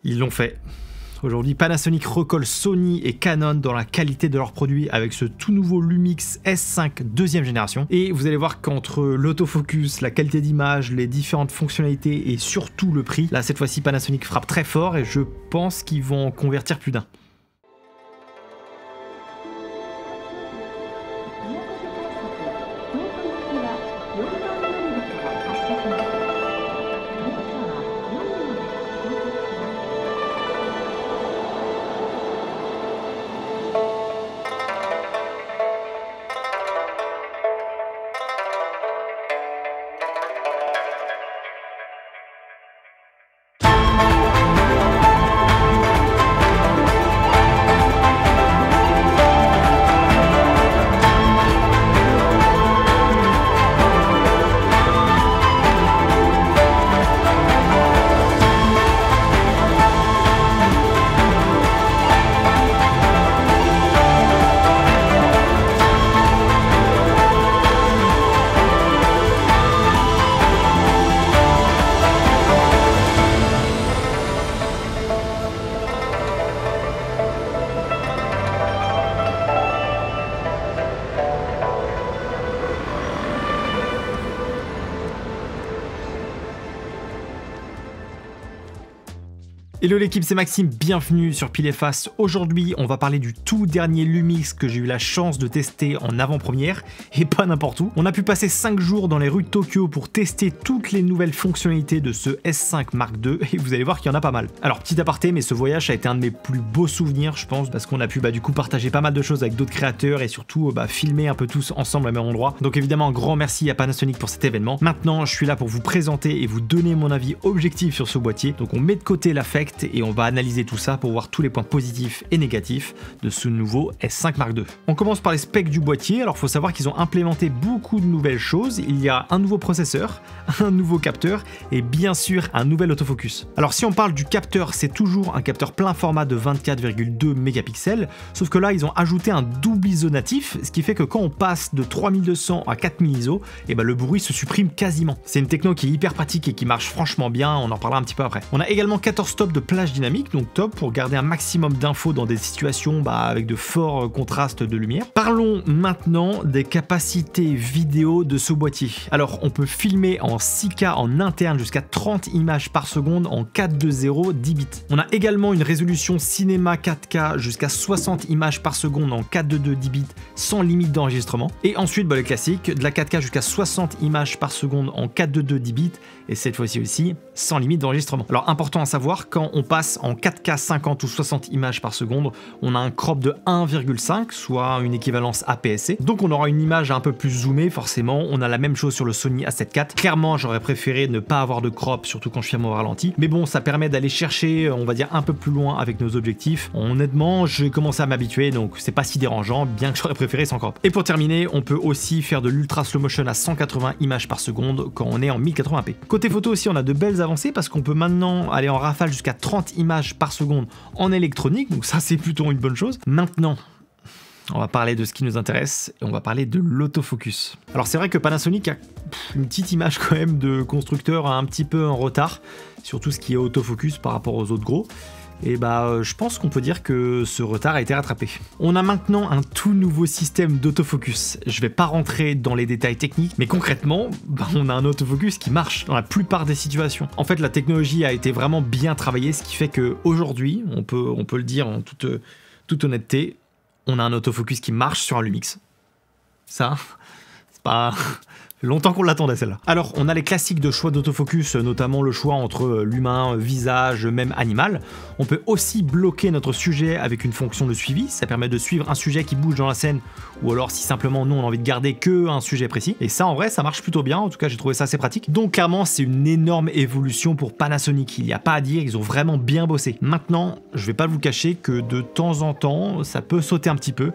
Ils l'ont fait. Aujourd'hui, Panasonic recolle Sony et Canon dans la qualité de leurs produits avec ce tout nouveau Lumix S5 deuxième génération. Et vous allez voir qu'entre l'autofocus, la qualité d'image, les différentes fonctionnalités et surtout le prix, là cette fois-ci Panasonic frappe très fort et je pense qu'ils vont en convertir plus d'un. Hello l'équipe, c'est Maxime, bienvenue sur Pile et Face. Aujourd'hui, on va parler du tout dernier Lumix que j'ai eu la chance de tester en avant-première, et pas n'importe où. On a pu passer 5 jours dans les rues de Tokyo pour tester toutes les nouvelles fonctionnalités de ce S5 Mark II, et vous allez voir qu'il y en a pas mal. Alors, petit aparté, mais ce voyage a été un de mes plus beaux souvenirs, je pense, parce qu'on a pu du coup partager pas mal de choses avec d'autres créateurs, et surtout filmer un peu tous ensemble à même endroit. Donc évidemment, un grand merci à Panasonic pour cet événement. Maintenant, je suis là pour vous présenter et vous donner mon avis objectif sur ce boîtier. Donc on met de côté l'affect, et on va analyser tout ça pour voir tous les points positifs et négatifs de ce nouveau S5 Mark II. On commence par les specs du boîtier. Alors il faut savoir qu'ils ont implémenté beaucoup de nouvelles choses. Il y a un nouveau processeur, un nouveau capteur et bien sûr un nouvel autofocus. Alors si on parle du capteur, c'est toujours un capteur plein format de 24,2 mégapixels, sauf que là ils ont ajouté un double ISO natif, ce qui fait que quand on passe de 3200 à 4000 ISO, le bruit se supprime quasiment. C'est une techno qui est hyper pratique et qui marche franchement bien, on en parlera un petit peu après. On a également 14 stops de plage dynamique, donc top pour garder un maximum d'infos dans des situations avec de forts contrastes de lumière. Parlons maintenant des capacités vidéo de ce boîtier. Alors on peut filmer en 6K en interne jusqu'à 30 images par seconde en 420 10 bits. On a également une résolution cinéma 4K jusqu'à 60 images par seconde en 422 10 bits sans limite d'enregistrement. Et ensuite le classique, de la 4K jusqu'à 60 images par seconde en 422 10 bits et cette fois-ci aussi sans limite d'enregistrement. Alors important à savoir, quand on passe en 4K 50 ou 60 images par seconde, on a un crop de 1,5, soit une équivalence APS-C. Donc on aura une image un peu plus zoomée, forcément. On a la même chose sur le Sony A7 IV. Clairement, j'aurais préféré ne pas avoir de crop, surtout quand je filme au ralenti. Mais bon, ça permet d'aller chercher, on va dire, un peu plus loin avec nos objectifs. Honnêtement, j'ai commencé à m'habituer, donc c'est pas si dérangeant, bien que j'aurais préféré sans crop. Et pour terminer, on peut aussi faire de l'ultra slow motion à 180 images par seconde quand on est en 1080p. Côté photo aussi, on a de belles avancées parce qu'on peut maintenant aller en rafale jusqu'à 30 images par seconde en électronique, donc ça c'est plutôt une bonne chose. Maintenant, on va parler de ce qui nous intéresse et on va parler de l'autofocus. Alors c'est vrai que Panasonic a une petite image quand même de constructeur un petit peu en retard sur tout ce qui est autofocus par rapport aux autres gros. Et je pense qu'on peut dire que ce retard a été rattrapé. On a maintenant un tout nouveau système d'autofocus. Je vais pas rentrer dans les détails techniques, mais concrètement, on a un autofocus qui marche dans la plupart des situations. En fait, la technologie a été vraiment bien travaillée, ce qui fait qu'aujourd'hui, on peut le dire en toute honnêteté, on a un autofocus qui marche sur un Lumix. Ça, c'est pas... longtemps qu'on l'attendait celle-là. Alors on a les classiques de choix d'autofocus, notamment le choix entre l'humain, visage, même animal. On peut aussi bloquer notre sujet avec une fonction de suivi, ça permet de suivre un sujet qui bouge dans la scène, ou alors si simplement nous on a envie de garder que un sujet précis. Et ça en vrai ça marche plutôt bien, en tout cas j'ai trouvé ça assez pratique. Donc clairement c'est une énorme évolution pour Panasonic, il n'y a pas à dire, ils ont vraiment bien bossé. Maintenant je vais pas vous cacher que de temps en temps ça peut sauter un petit peu.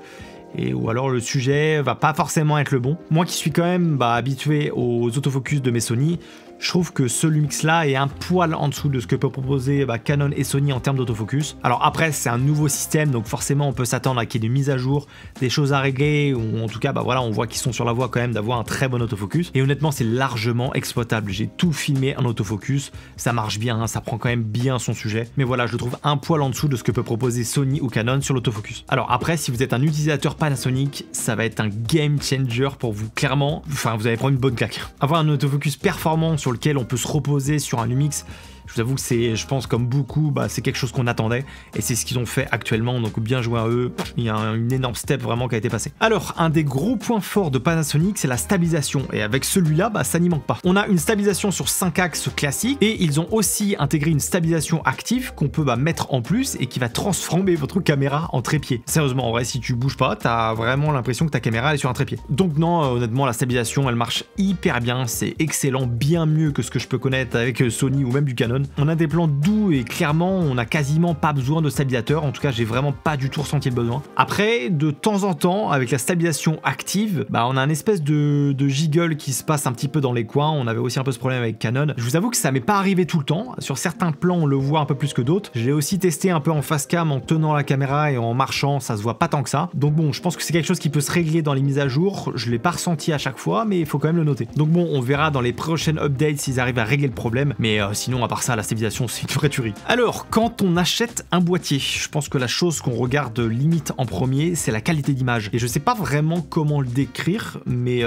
Ou alors le sujet va pas forcément être le bon. Moi qui suis quand même habitué aux autofocus de mes Sony, Je trouve que ce Lumix là est un poil en dessous de ce que peut proposer Canon et Sony en termes d'autofocus. Alors après c'est un nouveau système, donc forcément on peut s'attendre à qu'il y ait des mises à jour, des choses à régler, ou en tout cas voilà, on voit qu'ils sont sur la voie quand même d'avoir un très bon autofocus. Et honnêtement c'est largement exploitable. J'ai tout filmé en autofocus, ça marche bien, ça prend quand même bien son sujet. Mais voilà, je le trouve un poil en dessous de ce que peut proposer Sony ou Canon sur l'autofocus. Alors après, si vous êtes un utilisateur Panasonic, ça va être un game changer pour vous, clairement. Enfin, vous allez prendre une bonne claque. Avoir un autofocus performant sur lequel on peut se reposer sur un Lumix, je vous avoue que c'est, je pense comme beaucoup, c'est quelque chose qu'on attendait et c'est ce qu'ils ont fait actuellement, donc bien joué à eux. Il y a une énorme step vraiment qui a été passé. Alors, un des gros points forts de Panasonic, c'est la stabilisation et avec celui-là, ça n'y manque pas. On a une stabilisation sur 5 axes classique et ils ont aussi intégré une stabilisation active qu'on peut mettre en plus et qui va transformer votre caméra en trépied. Sérieusement, en vrai, si tu bouges pas, t'as vraiment l'impression que ta caméra est sur un trépied. Donc non, honnêtement, la stabilisation, elle marche hyper bien, c'est excellent, bien mieux que ce que je peux connaître avec Sony ou même du Canon. On a des plans doux et clairement on n'a quasiment pas besoin de stabilisateur, en tout cas j'ai vraiment pas du tout ressenti le besoin. Après de temps en temps avec la stabilisation active, on a un espèce de jiggle qui se passe un petit peu dans les coins. On avait aussi un peu ce problème avec Canon. Je vous avoue que ça m'est pas arrivé tout le temps, sur certains plans on le voit un peu plus que d'autres. Je l'ai aussi testé un peu en face cam en tenant la caméra et en marchant, ça se voit pas tant que ça. Donc bon, je pense que c'est quelque chose qui peut se régler dans les mises à jour. Je l'ai pas ressenti à chaque fois mais il faut quand même le noter. Donc bon, on verra dans les prochaines updates s'ils arrivent à régler le problème, mais sinon à part ça, la stabilisation c'est une vraie tuerie. Alors quand on achète un boîtier, je pense que la chose qu'on regarde limite en premier c'est la qualité d'image et je sais pas vraiment comment le décrire, mais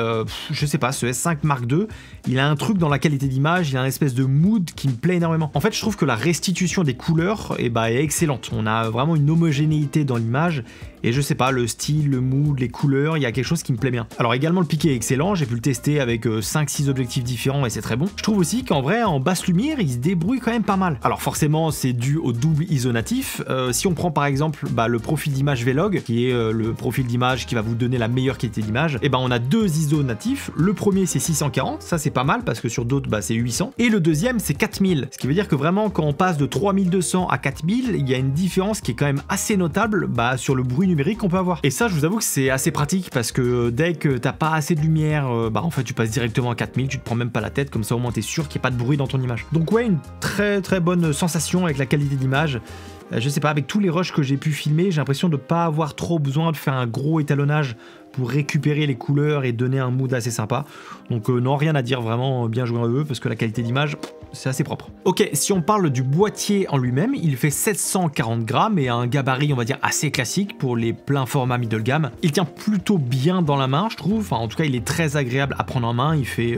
je sais pas, ce S5 Mark II il a un truc dans la qualité d'image, il a une espèce de mood qui me plaît énormément. En fait je trouve que la restitution des couleurs est excellente, on a vraiment une homogénéité dans l'image et je sais pas, le style, le mood, les couleurs, il y a quelque chose qui me plaît bien. Alors également le piqué est excellent, j'ai pu le tester avec 5-6 objectifs différents et c'est très bon. Je trouve aussi qu'en vrai en basse lumière il se débrouille quand même pas mal. Alors forcément c'est dû au double ISO natif. Si on prend par exemple le profil d'image Vlog, qui est le profil d'image qui va vous donner la meilleure qualité d'image, et on a deux ISO natifs. Le premier c'est 640, ça c'est pas mal parce que sur d'autres c'est 800, et le deuxième c'est 4000, ce qui veut dire que vraiment quand on passe de 3200 à 4000, il y a une différence qui est quand même assez notable sur le bruit numérique qu'on peut avoir. Et ça je vous avoue que c'est assez pratique parce que dès que t'as pas assez de lumière, en fait tu passes directement à 4000, tu te prends même pas la tête, comme ça au moins t'es sûr qu'il n'y a pas de bruit dans ton image. Donc ouais, une très très bonne sensation avec la qualité d'image. Je sais pas, avec tous les rushs que j'ai pu filmer, j'ai l'impression de pas avoir trop besoin de faire un gros étalonnage pour récupérer les couleurs et donner un mood assez sympa. Donc non, rien à dire, vraiment bien joué à eux parce que la qualité d'image c'est assez propre. Ok, si on parle du boîtier en lui-même, il fait 740 grammes et a un gabarit on va dire assez classique pour les pleins formats middle gamme. Il tient plutôt bien dans la main je trouve, enfin en tout cas il est très agréable à prendre en main, il fait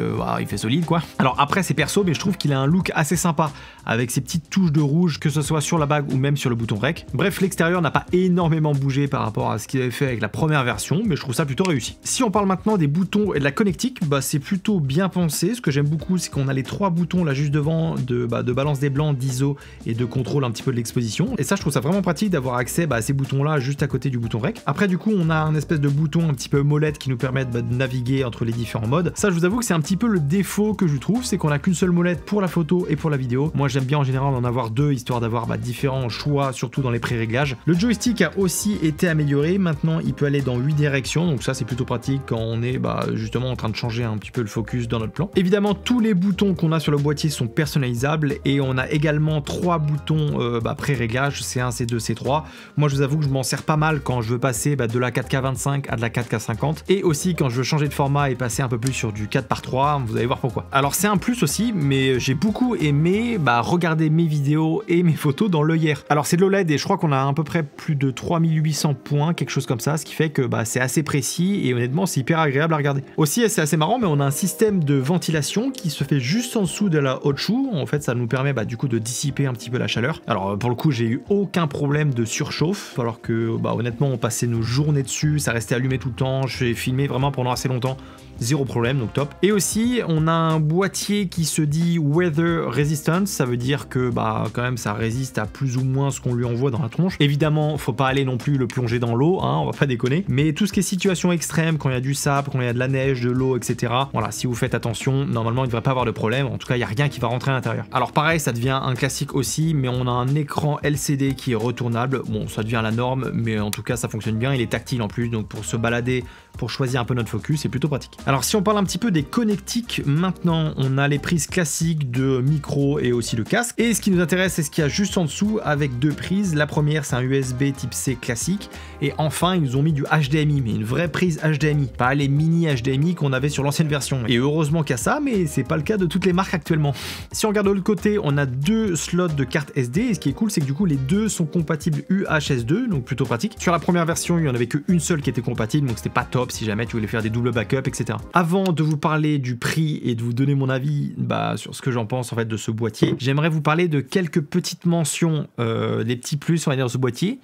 solide quoi. Alors après c'est perso mais je trouve qu'il a un look assez sympa avec ses petites touches de rouge que ce soit sur la bague ou même sur le bouton rec. Bref, l'extérieur n'a pas énormément bougé par rapport à ce qu'il avait fait avec la première version, mais je trouve ça plutôt réussi. Si on parle maintenant des boutons et de la connectique, c'est plutôt bien pensé. Ce que j'aime beaucoup c'est qu'on a les trois boutons là juste devant de balance des blancs, d'ISO et de contrôle un petit peu de l'exposition, et ça je trouve ça vraiment pratique d'avoir accès à ces boutons là juste à côté du bouton rec. Après du coup on a un espèce de bouton un petit peu molette qui nous permettent de naviguer entre les différents modes. Ça je vous avoue que c'est un petit peu le défaut que je trouve, c'est qu'on a qu'une seule molette pour la photo et pour la vidéo. Moi j'aime bien en général en avoir deux histoire d'avoir différents choix, surtout dans les pré-réglages. Le joystick a aussi été amélioré, maintenant il peut aller dans 8 directions, donc ça c'est plutôt pratique quand on est justement en train de changer un petit peu le focus dans notre plan. Évidemment tous les boutons qu'on a sur le boîtier sont personnalisables et on a également 3 boutons pré-réglage, C1, C2, C3. Moi je vous avoue que je m'en sers pas mal quand je veux passer de la 4K25 à de la 4K50 et aussi quand je veux changer de format et passer un peu plus sur du 4:3, vous allez voir pourquoi. Alors c'est un plus aussi, mais j'ai beaucoup aimé regarder mes vidéos et mes photos dans l'œillère. Alors c'est de l'OLED et je crois qu'on a à peu près plus de 3800 points, quelque chose comme ça, ce qui fait que c'est assez précis et honnêtement c'est hyper agréable à regarder. Aussi c'est assez marrant, mais on a un système de ventilation qui se fait juste en dessous de la hot shoe. En fait ça nous permet du coup de dissiper un petit peu la chaleur. Alors pour le coup j'ai eu aucun problème de surchauffe, alors que honnêtement on passait nos journées dessus, ça restait allumé tout le temps, j'ai filmé vraiment pendant assez longtemps. Zéro problème, donc top. Et aussi on a un boîtier qui se dit weather resistant, ça veut dire que quand même ça résiste à plus ou moins ce qu'on lui envoie dans la tronche. Évidemment faut pas aller non plus le plonger dans l'eau, on va pas déconner, mais tout ce qui est situation situations extrêmes, quand il y a du sable, quand il y a de la neige, de l'eau, etc. Voilà, si vous faites attention, normalement il ne devrait pas avoir de problème. En tout cas, il n'y a rien qui va rentrer à l'intérieur. Alors pareil, ça devient un classique aussi, mais on a un écran LCD qui est retournable. Bon, ça devient la norme, mais en tout cas, ça fonctionne bien. Il est tactile en plus, donc pour se balader, pour choisir un peu notre focus, c'est plutôt pratique. Alors si on parle un petit peu des connectiques, maintenant on a les prises classiques de micro et aussi le casque. Et ce qui nous intéresse, c'est ce qu'il y a juste en dessous avec deux prises. La première, c'est un USB type C classique. Et enfin, ils nous ont mis du HDMI, mais une vraie prise HDMI, pas les mini HDMI qu'on avait sur l'ancienne version. Et heureusement qu'il y a ça, mais c'est pas le cas de toutes les marques actuellement. Si on regarde de l'autre côté, on a deux slots de carte SD. Et ce qui est cool, c'est que du coup, les deux sont compatibles UHS-2, donc plutôt pratique. Sur la première version, il n'y en avait qu'une seule qui était compatible, donc c'était pas top si jamais tu voulais faire des doubles backups, etc. Avant de vous parler du prix et de vous donner mon avis sur ce que j'en pense en fait de ce boîtier, j'aimerais vous parler de quelques petites mentions, des petits plus on va dire de ce boîtier,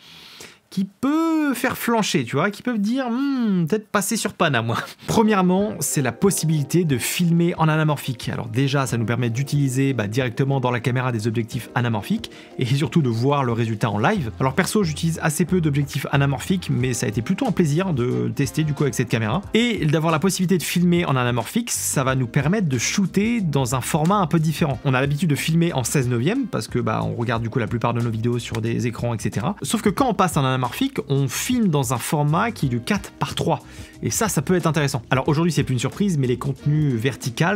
qui peut faire flancher, tu vois, qui peuvent dire peut-être passer sur Pana, moi. Premièrement, c'est la possibilité de filmer en anamorphique. Alors déjà, ça nous permet d'utiliser directement dans la caméra des objectifs anamorphiques et surtout de voir le résultat en live. Alors perso, j'utilise assez peu d'objectifs anamorphiques, mais ça a été plutôt un plaisir de tester du coup avec cette caméra. Et d'avoir la possibilité de filmer en anamorphique, ça va nous permettre de shooter dans un format un peu différent. On a l'habitude de filmer en 16/9 parce que on regarde du coup la plupart de nos vidéos sur des écrans, etc. Sauf que quand on passe en anamorphique, on filme dans un format qui est de 4:3. Et ça peut être intéressant. Alors aujourd'hui, c'est plus une surprise, mais les contenus verticaux,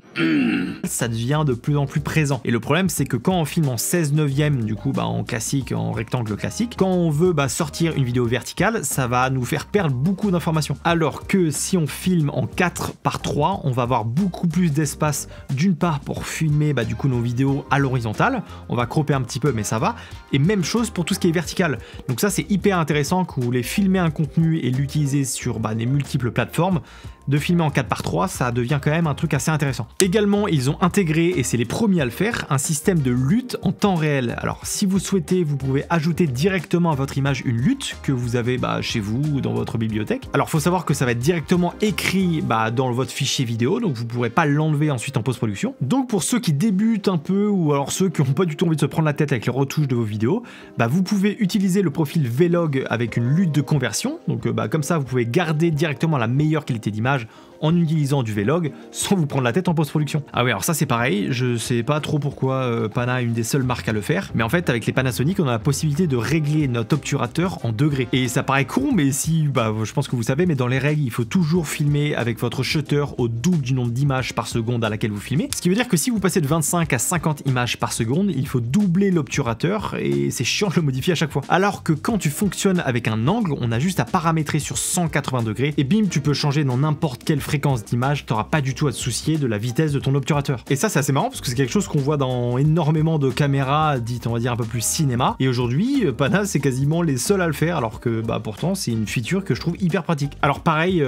ça devient de plus en plus présent. Et le problème, c'est que quand on filme en 16/9, du coup, en classique, en rectangle classique, quand on veut sortir une vidéo verticale, ça va nous faire perdre beaucoup d'informations. Alors que si on filme en 4:3, on va avoir beaucoup plus d'espace, d'une part pour filmer du coup nos vidéos à l'horizontale. On va cropper un petit peu, mais ça va. Et même chose pour tout ce qui est vertical. Donc ça, c'est hyper intéressant que vous voulez filmer un contenu et l'utiliser sur des multiples plateformes. De filmer en 4:3, ça devient quand même un truc assez intéressant. Également, ils ont intégré, et c'est les premiers à le faire, un système de lutte en temps réel. Alors, si vous souhaitez, vous pouvez ajouter directement à votre image une lutte que vous avez chez vous ou dans votre bibliothèque. Alors, il faut savoir que ça va être directement écrit dans votre fichier vidéo, donc vous ne pourrez pas l'enlever ensuite en post-production. Donc, pour ceux qui débutent un peu, ou alors ceux qui n'ont pas du tout envie de se prendre la tête avec les retouches de vos vidéos, vous pouvez utiliser le profil Vlog avec une lutte de conversion. Donc, comme ça, vous pouvez garder directement la meilleure qualité d'image en utilisant du Vlog sans vous prendre la tête en post-production. Ah oui, alors ça c'est pareil, je sais pas trop pourquoi Pana est une des seules marques à le faire, mais en fait avec les Panasonic on a la possibilité de régler notre obturateur en degrés. Et ça paraît con, mais si, je pense que vous savez, mais dans les règles il faut toujours filmer avec votre shutter au double du nombre d'images par seconde à laquelle vous filmez. Ce qui veut dire que si vous passez de 25 à 50 images par seconde, il faut doubler l'obturateur et c'est chiant de le modifier à chaque fois. Alors que quand tu fonctionnes avec un angle, on a juste à paramétrer sur 180 degrés et bim, tu peux changer dans n'importe quelle fréquence d'image, t'auras pas du tout à te soucier de la vitesse de ton obturateur. Et ça c'est assez marrant parce que c'est quelque chose qu'on voit dans énormément de caméras dites on va dire un peu plus cinéma, et aujourd'hui Pana c'est quasiment les seuls à le faire, alors que pourtant c'est une feature que je trouve hyper pratique. Alors pareil,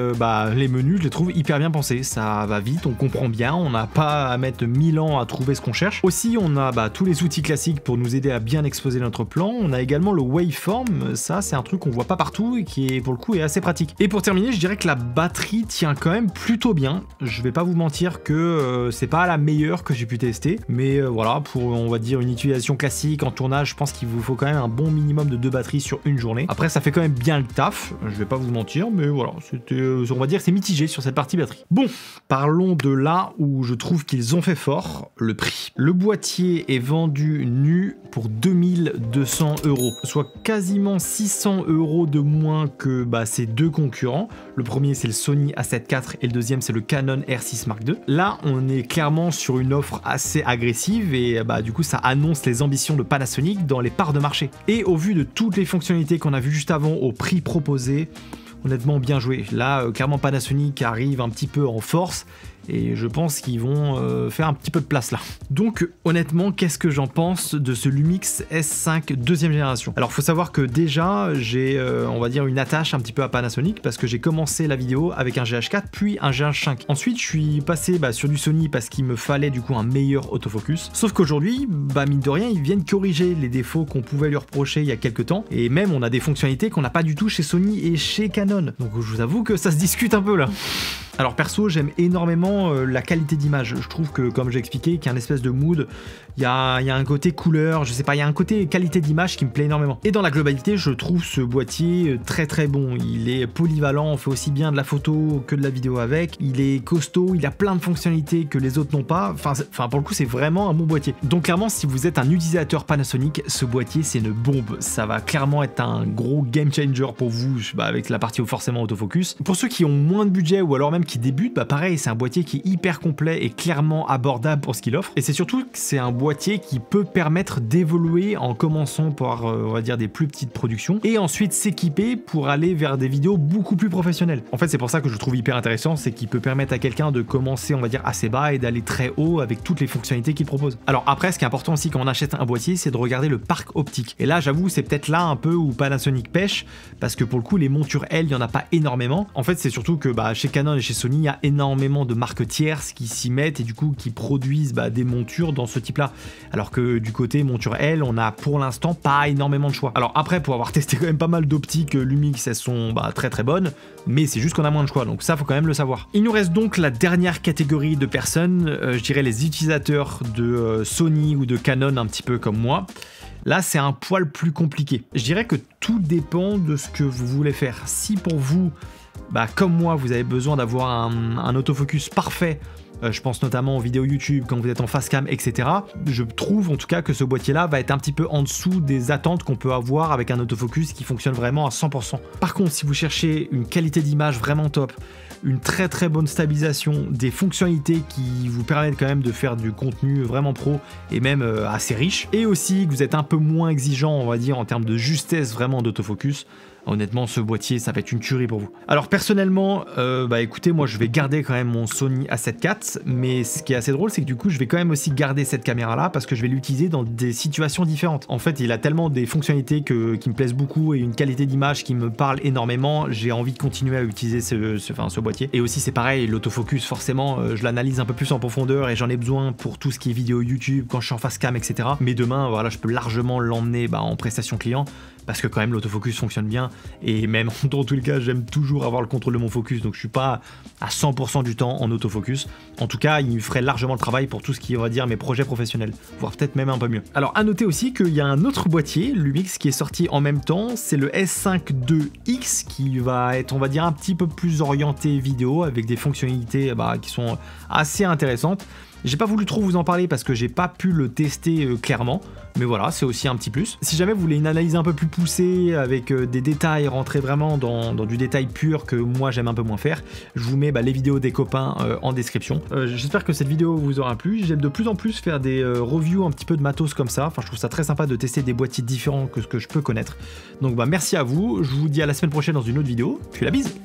les menus je les trouve hyper bien pensés, ça va vite, on comprend bien, on n'a pas à mettre 1000 ans à trouver ce qu'on cherche. Aussi on a tous les outils classiques pour nous aider à bien exposer notre plan, on a également le waveform, ça c'est un truc qu'on voit pas partout et qui est pour le coup est assez pratique. Et pour terminer, je dirais que la batterie tient quand même plutôt bien. Je vais pas vous mentir que c'est pas la meilleure que j'ai pu tester, mais voilà, pour on va dire une utilisation classique en tournage, je pense qu'il vous faut quand même un bon minimum de 2 batteries sur une journée. Après ça fait quand même bien le taf, je vais pas vous mentir, mais voilà, c'était on va dire c'est mitigé sur cette partie batterie. Bon, parlons de là où je trouve qu'ils ont fait fort, le prix. Le boîtier est vendu nu pour 2200 €, soit quasiment 600 € de moins que ses deux concurrents. Le premier c'est le Sony A7 IV et le deuxième c'est le Canon R6 Mark II. Là on est clairement sur une offre assez agressive et du coup ça annonce les ambitions de Panasonic dans les parts de marché. Et au vu de toutes les fonctionnalités qu'on a vues juste avant au prix proposé, honnêtement bien joué. Là clairement Panasonic arrive un petit peu en force et je pense qu'ils vont faire un petit peu de place là. Donc honnêtement, qu'est-ce que j'en pense de ce Lumix S5 deuxième génération? Alors faut savoir que déjà j'ai on va dire une attache un petit peu à Panasonic parce que j'ai commencé la vidéo avec un GH4 puis un GH5. Ensuite je suis passé sur du Sony parce qu'il me fallait du coup un meilleur autofocus. Sauf qu'aujourd'hui, mine de rien, ils viennent corriger les défauts qu'on pouvait lui reprocher il y a quelques temps, et même on a des fonctionnalités qu'on n'a pas du tout chez Sony et chez Canon. Donc je vous avoue que ça se discute un peu là. Alors perso, j'aime énormément la qualité d'image. Je trouve que, comme j'ai expliqué, qu'il y a un espèce de mood, il y a un côté couleur, je sais pas, il y a un côté qualité d'image qui me plaît énormément. Et dans la globalité, je trouve ce boîtier très très bon. Il est polyvalent, on fait aussi bien de la photo que de la vidéo avec. Il est costaud, il a plein de fonctionnalités que les autres n'ont pas. Enfin pour le coup, c'est vraiment un bon boîtier. Donc clairement, si vous êtes un utilisateur Panasonic, ce boîtier c'est une bombe. Ça va clairement être un gros game changer pour vous, avec la partie forcément autofocus. Pour ceux qui ont moins de budget ou alors même qui débutent, pareil, c'est un boîtier qui est hyper complet et clairement abordable pour ce qu'il offre. Et c'est surtout que c'est un boîtier qui peut permettre d'évoluer en commençant par, on va dire, des plus petites productions et ensuite s'équiper pour aller vers des vidéos beaucoup plus professionnelles. En fait, c'est pour ça que je trouve hyper intéressant, c'est qu'il peut permettre à quelqu'un de commencer, on va dire, assez bas et d'aller très haut avec toutes les fonctionnalités qu'il propose. Alors après, ce qui est important aussi quand on achète un boîtier, c'est de regarder le parc optique. Et là, j'avoue, c'est peut-être là un peu où Panasonic pêche, parce que pour le coup, les montures L, il n'y en a pas énormément. En fait, c'est surtout que chez Canon et chez Sony, il y a énormément de marques tierces qui s'y mettent et du coup qui produisent des montures dans ce type-là. Alors que du côté monture L, on a pour l'instant pas énormément de choix. Alors après, pour avoir testé quand même pas mal d'optiques Lumix, elles sont très très bonnes, mais c'est juste qu'on a moins de choix, donc ça faut quand même le savoir. Il nous reste donc la dernière catégorie de personnes, je dirais les utilisateurs de Sony ou de Canon un petit peu comme moi. Là, c'est un poil plus compliqué. Je dirais que tout dépend de ce que vous voulez faire. Si pour vous, comme moi, vous avez besoin d'avoir un autofocus parfait, je pense notamment aux vidéos YouTube quand vous êtes en face cam, etc. Je trouve en tout cas que ce boîtier-là va être un petit peu en dessous des attentes qu'on peut avoir avec un autofocus qui fonctionne vraiment à 100%. Par contre, si vous cherchez une qualité d'image vraiment top, une très très bonne stabilisation, des fonctionnalités qui vous permettent quand même de faire du contenu vraiment pro et même assez riche, et aussi que vous êtes un peu moins exigeant, on va dire, en termes de justesse vraiment d'autofocus, honnêtement, ce boîtier, ça va être une tuerie pour vous. Alors personnellement, écoutez, moi je vais garder quand même mon Sony A7 IV, mais ce qui est assez drôle, c'est que du coup, je vais quand même aussi garder cette caméra-là parce que je vais l'utiliser dans des situations différentes. En fait, il a tellement des fonctionnalités qui me plaisent beaucoup et une qualité d'image qui me parle énormément. J'ai envie de continuer à utiliser ce boîtier. Et aussi, c'est pareil, l'autofocus, forcément, je l'analyse un peu plus en profondeur et j'en ai besoin pour tout ce qui est vidéo YouTube, quand je suis en face cam, etc. Mais demain, voilà, je peux largement l'emmener en prestation client, parce que quand même l'autofocus fonctionne bien, et même dans tous les cas j'aime toujours avoir le contrôle de mon focus, donc je suis pas à 100% du temps en autofocus. En tout cas, il ferait largement le travail pour tout ce qui est, on va dire, mes projets professionnels, voire peut-être même un peu mieux. Alors à noter aussi qu'il y a un autre boîtier Lumix qui est sorti en même temps, c'est le S5 IIX qui va être, on va dire, un petit peu plus orienté vidéo avec des fonctionnalités qui sont assez intéressantes. J'ai pas voulu trop vous en parler parce que j'ai pas pu le tester clairement, mais voilà, c'est aussi un petit plus. Si jamais vous voulez une analyse un peu plus poussée avec des détails, rentrer vraiment dans du détail pur que moi j'aime un peu moins faire, je vous mets les vidéos des copains en description. J'espère que cette vidéo vous aura plu. J'aime de plus en plus faire des reviews un petit peu de matos comme ça. Enfin, je trouve ça très sympa de tester des boîtiers différents que ce que je peux connaître. Donc merci à vous, je vous dis à la semaine prochaine dans une autre vidéo, puis la bise.